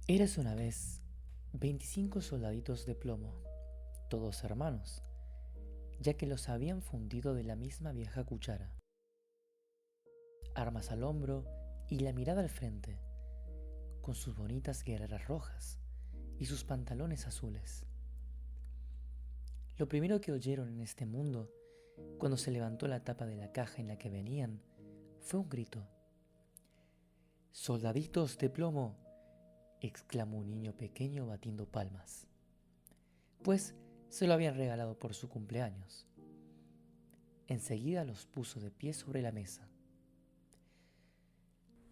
Érase una vez 25 soldaditos de plomo, todos hermanos, ya que los habían fundido de la misma vieja cuchara. Armas al hombro y la mirada al frente, con sus bonitas guerreras rojas y sus pantalones azules. Lo primero que oyeron en este mundo, cuando se levantó la tapa de la caja en la que venían, fue un grito. «¡Soldaditos de plomo!», exclamó un niño pequeño batiendo palmas, pues se lo habían regalado por su cumpleaños. Enseguida los puso de pie sobre la mesa.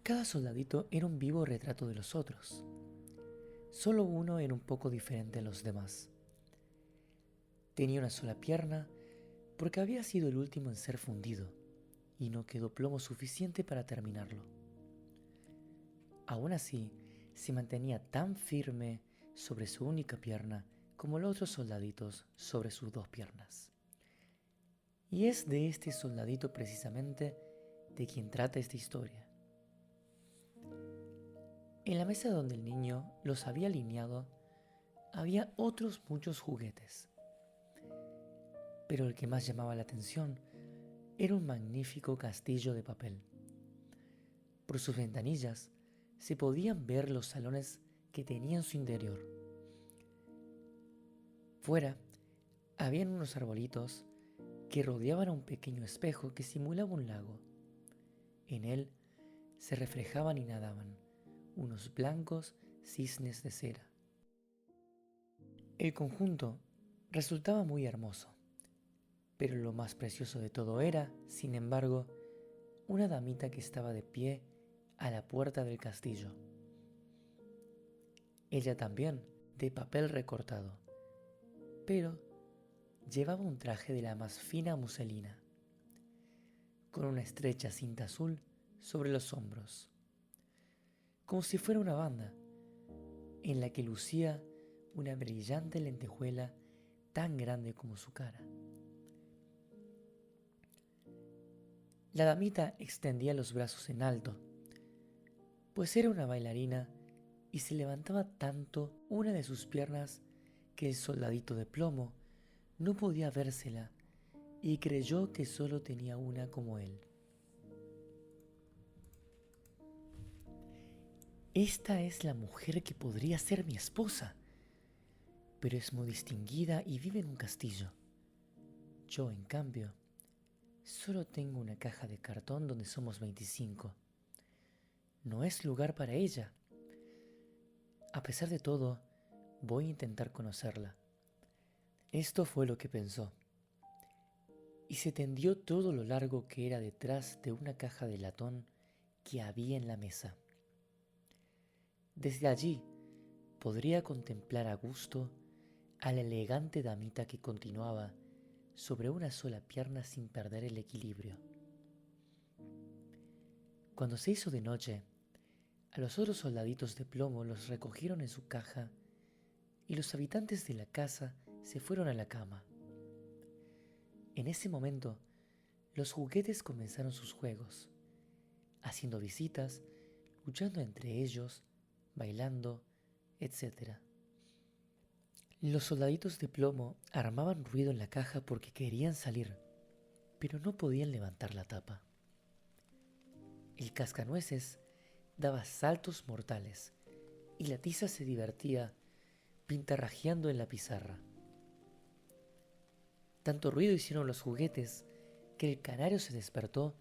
Cada soldadito era un vivo retrato de los otros. Solo uno era un poco diferente a los demás. Tenía una sola pierna porque había sido el último en ser fundido y no quedó plomo suficiente para terminarlo. Aún así, se mantenía tan firme sobre su única pierna como los otros soldaditos sobre sus dos piernas. Y es de este soldadito precisamente de quien trata esta historia. En la mesa donde el niño los había alineado, había otros muchos juguetes. Pero el que más llamaba la atención era un magnífico castillo de papel. Por sus ventanillas se podían ver los salones que tenía en su interior. Fuera habían unos arbolitos que rodeaban a un pequeño espejo que simulaba un lago. En él se reflejaban y nadaban unos blancos cisnes de cera. El conjunto resultaba muy hermoso, pero lo más precioso de todo era, sin embargo, una damita que estaba de pie a la puerta del castillo. Ella también, de papel recortado, pero llevaba un traje de la más fina muselina, con una estrecha cinta azul sobre los hombros, como si fuera una banda, en la que lucía una brillante lentejuela tan grande como su cara. La damita extendía los brazos en alto, pues era una bailarina y se levantaba tanto una de sus piernas que el soldadito de plomo no podía vérsela y creyó que solo tenía una como él. Esta es la mujer que podría ser mi esposa, pero es muy distinguida y vive en un castillo. Yo, en cambio, solo tengo una caja de cartón donde somos 25. No es lugar para ella. A pesar de todo, voy a intentar conocerla. Esto fue lo que pensó, y se tendió todo lo largo que era detrás de una caja de latón que había en la mesa. Desde allí podría contemplar a gusto a la elegante damita que continuaba sobre una sola pierna sin perder el equilibrio. Cuando se hizo de noche, a los otros soldaditos de plomo los recogieron en su caja y los habitantes de la casa se fueron a la cama. En ese momento, los juguetes comenzaron sus juegos, haciendo visitas, luchando entre ellos, bailando, etc. Los soldaditos de plomo armaban ruido en la caja porque querían salir, pero no podían levantar la tapa. El cascanueces daba saltos mortales y la tiza se divertía pintarrajeando en la pizarra. Tanto ruido hicieron los juguetes que el canario se despertó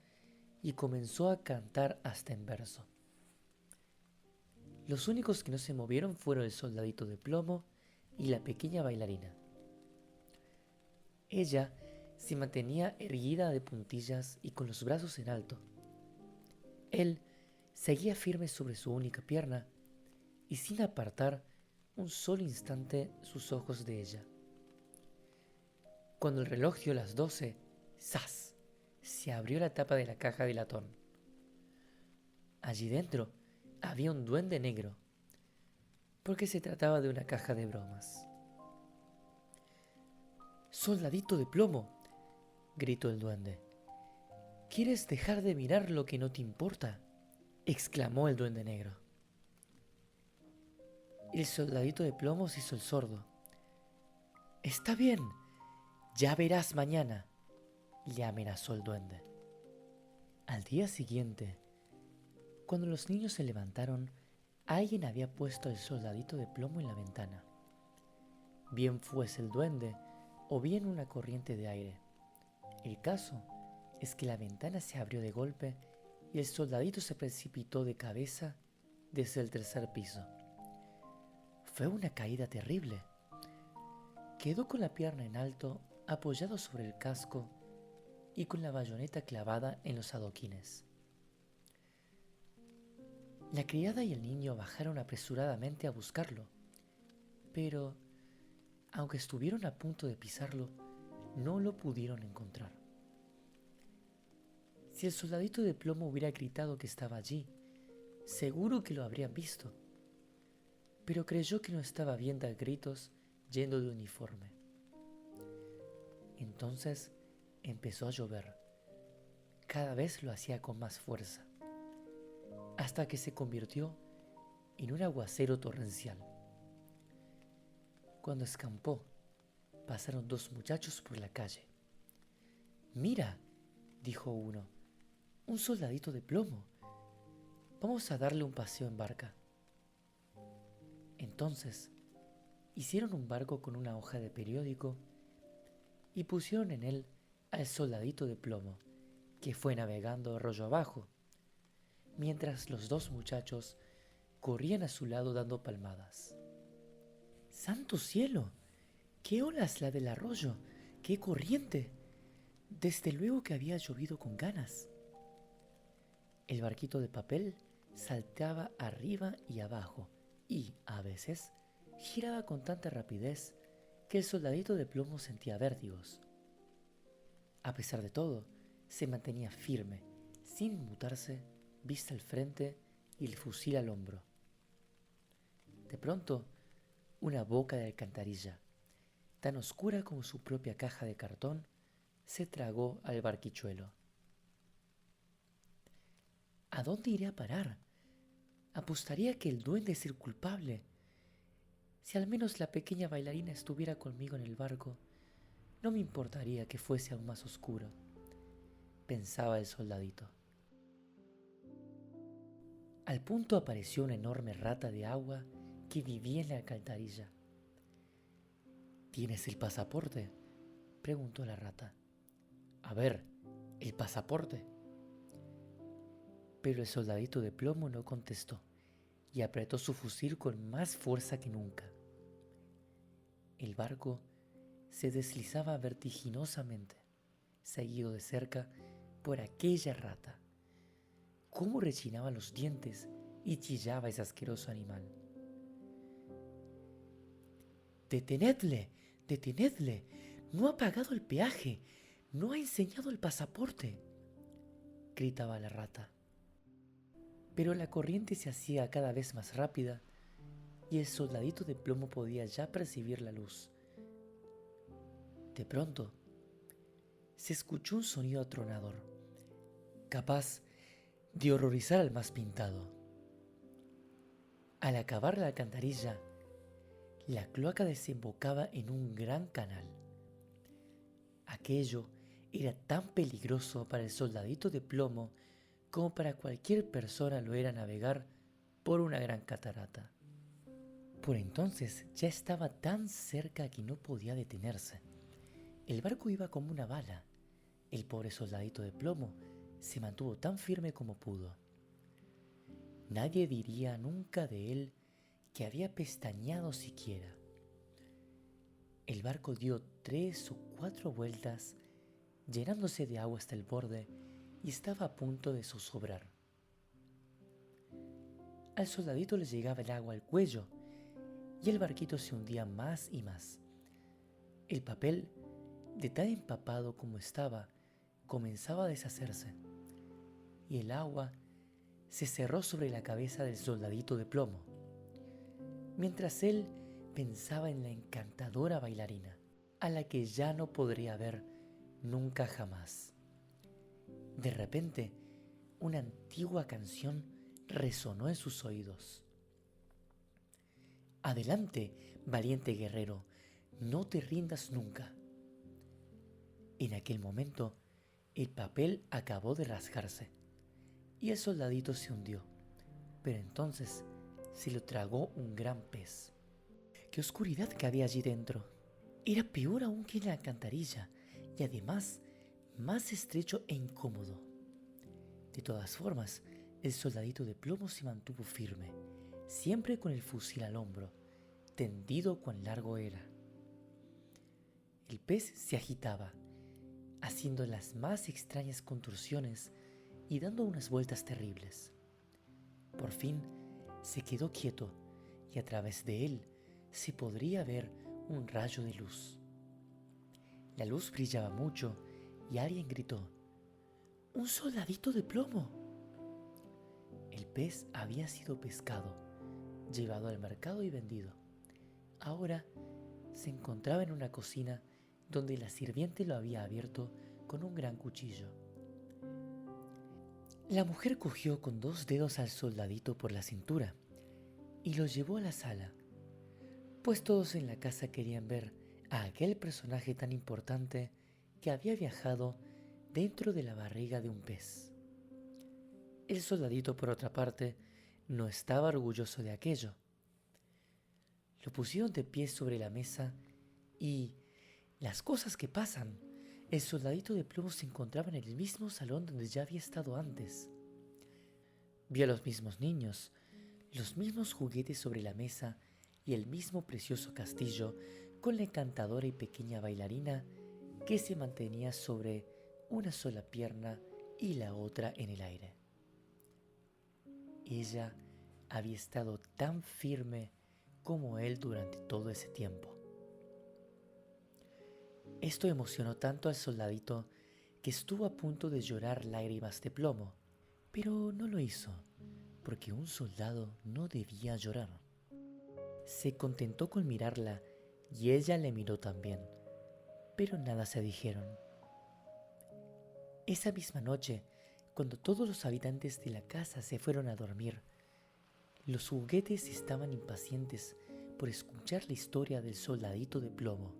y comenzó a cantar hasta en verso. Los únicos que no se movieron fueron el soldadito de plomo y la pequeña bailarina. Ella se mantenía erguida de puntillas y con los brazos en alto. Él seguía firme sobre su única pierna y sin apartar un solo instante sus ojos de ella. Cuando el reloj dio las 12, ¡zas!, se abrió la tapa de la caja de latón. Allí dentro había un duende negro, porque se trataba de una caja de bromas. «¡Soldadito de plomo!», gritó el duende. «¿Quieres dejar de mirar lo que no te importa?», exclamó el duende negro. El soldadito de plomo se hizo el sordo. Está bien, ya verás mañana, le amenazó el duende. Al día siguiente, cuando los niños se levantaron, alguien había puesto el soldadito de plomo en la ventana. Bien fuese el duende o bien una corriente de aire. El caso es que la ventana se abrió de golpe y el soldadito se precipitó de cabeza desde el tercer piso. Fue una caída terrible. Quedó con la pierna en alto, apoyado sobre el casco y con la bayoneta clavada en los adoquines. La criada y el niño bajaron apresuradamente a buscarlo, pero, aunque estuvieron a punto de pisarlo, no lo pudieron encontrar. Si el soldadito de plomo hubiera gritado que estaba allí, seguro que lo habrían visto, pero creyó que no estaba bien dar gritos yendo de uniforme. Entonces empezó a llover. Cada vez lo hacía con más fuerza, hasta que se convirtió en un aguacero torrencial. Cuando escampó, pasaron dos muchachos por la calle. «Mira», dijo uno, «un soldadito de plomo. Vamos a darle un paseo en barca». Entonces, hicieron un barco con una hoja de periódico y pusieron en él al soldadito de plomo, que fue navegando arroyo abajo, mientras los dos muchachos corrían a su lado dando palmadas. ¡Santo cielo! ¡Qué olas la del arroyo! ¡Qué corriente! Desde luego que había llovido con ganas. El barquito de papel saltaba arriba y abajo y, a veces, giraba con tanta rapidez que el soldadito de plomo sentía vértigos. A pesar de todo, se mantenía firme, sin inmutarse, vista al frente y el fusil al hombro. De pronto, una boca de alcantarilla, tan oscura como su propia caja de cartón, se tragó al barquichuelo. ¿A dónde iré a parar? Apostaría que el duende es el culpable. Si al menos la pequeña bailarina estuviera conmigo en el barco, no me importaría que fuese aún más oscuro, pensaba el soldadito. Al punto apareció una enorme rata de agua que vivía en la alcantarilla. ¿Tienes el pasaporte?, preguntó la rata. A ver, ¿el pasaporte? Pero el soldadito de plomo no contestó y apretó su fusil con más fuerza que nunca. El barco se deslizaba vertiginosamente, seguido de cerca por aquella rata. Cómo rechinaban los dientes y chillaba ese asqueroso animal. ¡Detenedle! ¡Detenedle! ¡No ha pagado el peaje! ¡No ha enseñado el pasaporte!, gritaba la rata. Pero la corriente se hacía cada vez más rápida y el soldadito de plomo podía ya percibir la luz. De pronto, se escuchó un sonido atronador, capaz de horrorizar al más pintado. Al acabar la alcantarilla, la cloaca desembocaba en un gran canal. Aquello era tan peligroso para el soldadito de plomo como para cualquier persona lo era navegar por una gran catarata. Por entonces ya estaba tan cerca que no podía detenerse. El barco iba como una bala. El pobre soldadito de plomo se mantuvo tan firme como pudo. Nadie diría nunca de él que había pestañeado siquiera. El barco dio 3 o 4 vueltas, llenándose de agua hasta el borde, y estaba a punto de zozobrar. Al soldadito le llegaba el agua al cuello, y el barquito se hundía más y más. El papel, de tan empapado como estaba, comenzaba a deshacerse, y el agua se cerró sobre la cabeza del soldadito de plomo, mientras él pensaba en la encantadora bailarina, a la que ya no podría ver nunca jamás. De repente, una antigua canción resonó en sus oídos. Adelante, valiente guerrero, no te rindas nunca. En aquel momento, el papel acabó de rasgarse y el soldadito se hundió, pero entonces se lo tragó un gran pez. ¡Qué oscuridad que había allí dentro! Era peor aún que en la alcantarilla y además más estrecho e incómodo. De todas formas, el soldadito de plomo se mantuvo firme, siempre con el fusil al hombro, tendido cuán largo era. El pez se agitaba, haciendo las más extrañas contorsiones y dando unas vueltas terribles. Por fin se quedó quieto y a través de él se podría ver un rayo de luz. La luz brillaba mucho y alguien gritó: ¡Un soldadito de plomo! El pez había sido pescado, llevado al mercado y vendido. Ahora se encontraba en una cocina donde la sirviente lo había abierto con un gran cuchillo. La mujer cogió con 2 dedos al soldadito por la cintura y lo llevó a la sala, pues todos en la casa querían ver a aquel personaje tan importante que había viajado dentro de la barriga de un pez. El soldadito, por otra parte, no estaba orgulloso de aquello. Lo pusieron de pie sobre la mesa y las cosas que pasan. El soldadito de plomo se encontraba en el mismo salón donde ya había estado antes. Vio a los mismos niños, los mismos juguetes sobre la mesa y el mismo precioso castillo con la encantadora y pequeña bailarina que se mantenía sobre una sola pierna y la otra en el aire. Ella había estado tan firme como él durante todo ese tiempo. Esto emocionó tanto al soldadito que estuvo a punto de llorar lágrimas de plomo, pero no lo hizo, porque un soldado no debía llorar. Se contentó con mirarla y ella le miró también, pero nada se dijeron. Esa misma noche, cuando todos los habitantes de la casa se fueron a dormir, los juguetes estaban impacientes por escuchar la historia del soldadito de plomo.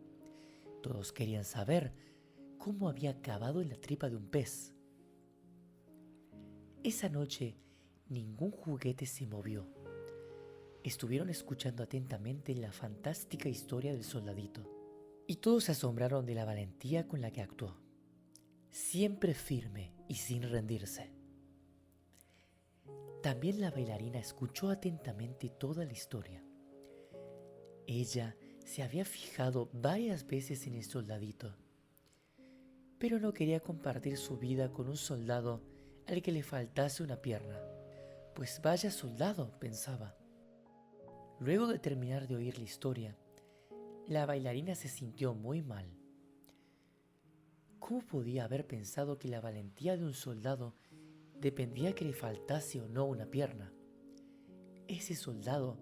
Todos querían saber cómo había acabado en la tripa de un pez. Esa noche, ningún juguete se movió. Estuvieron escuchando atentamente la fantástica historia del soldadito, y todos se asombraron de la valentía con la que actuó, siempre firme y sin rendirse. También la bailarina escuchó atentamente toda la historia. Ella se había fijado varias veces en el soldadito, pero no quería compartir su vida con un soldado al que le faltase una pierna. Pues vaya soldado, pensaba. Luego de terminar de oír la historia, la bailarina se sintió muy mal. ¿Cómo podía haber pensado que la valentía de un soldado dependía que le faltase o no una pierna? Ese soldado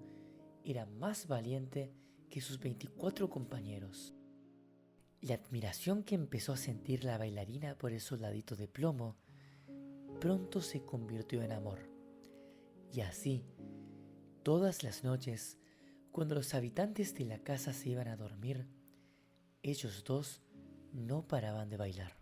era más valiente que sus 24 compañeros. La admiración que empezó a sentir la bailarina por el soldadito de plomo pronto se convirtió en amor. Y así, todas las noches, cuando los habitantes de la casa se iban a dormir, ellos dos no paraban de bailar.